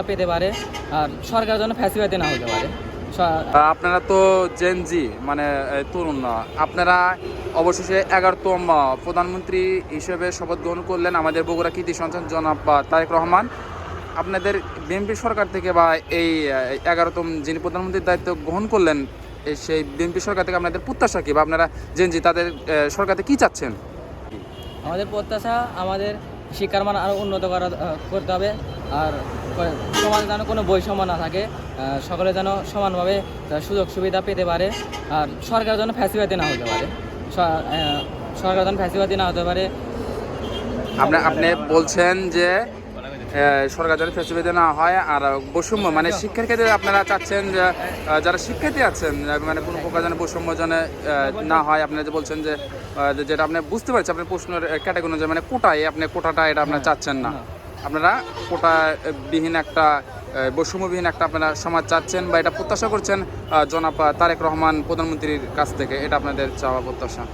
পেতে পারে আর সরকার যেন ফ্যাসিলিটি না হতে পারে। আপনারা তো জেনজি মানে তরুণ না, আপনারা অবশেষে 11তম প্রধানমন্ত্রী হিসেবে শপথ গ্রহণ করলেন আমাদের বগুড়া কৃতি সন্তান জনাব তারেক রহমান। আপনাদের বিএনপি সরকার থেকে বা এই 11তম যিনি প্রধানমন্ত্রীর দায়িত্ব গ্রহণ করলেন সেই বিএনপি সরকার থেকে আপনাদের প্রত্যাশা কী, বা আপনারা জেনজি তাদের সরকার থেকে কী চাচ্ছেন? আমাদের প্রত্যাশা আমাদের শিক্ষার মান আরও উন্নত করতে হবে, আর সমাজে যেন কোনো বৈষম্য না থাকে, সকলে যেন সমানভাবে সুযোগ সুবিধা পেতে পারে, আর সরকার যেন ফ্যাসিলিটি না হতে পারে। সরকার যেন ফ্যাসিলিটি না হতে পারে। আপনি বলছেন যে সরকার যেন ফ্যাসিলিটি না হয় আর বৈষম্য মানে শিক্ষার ক্ষেত্রে আপনারা চাচ্ছেন যে যারা শিক্ষার্থী আছেন মানে কোনো প্রকার যেন বৈষম্য যেন না হয়। আপনারা যে বলছেন যে যেটা আপনি বুঝতে পারছেন আপনার প্রশ্নের ক্যাটাগরি অনুযায়ী মানে কোটায় আপনি কোটাটা এটা আপনারা চাচ্ছেন না, আপনারা কোটাবিহীন একটা বৈষম্যবিহীন একটা আপনারা সমাজ চাচ্ছেন বা এটা প্রত্যাশা করছেন জনাব তারেক রহমান প্রধানমন্ত্রীর কাছ থেকে, এটা আপনাদের চাওয়া প্রত্যাশা।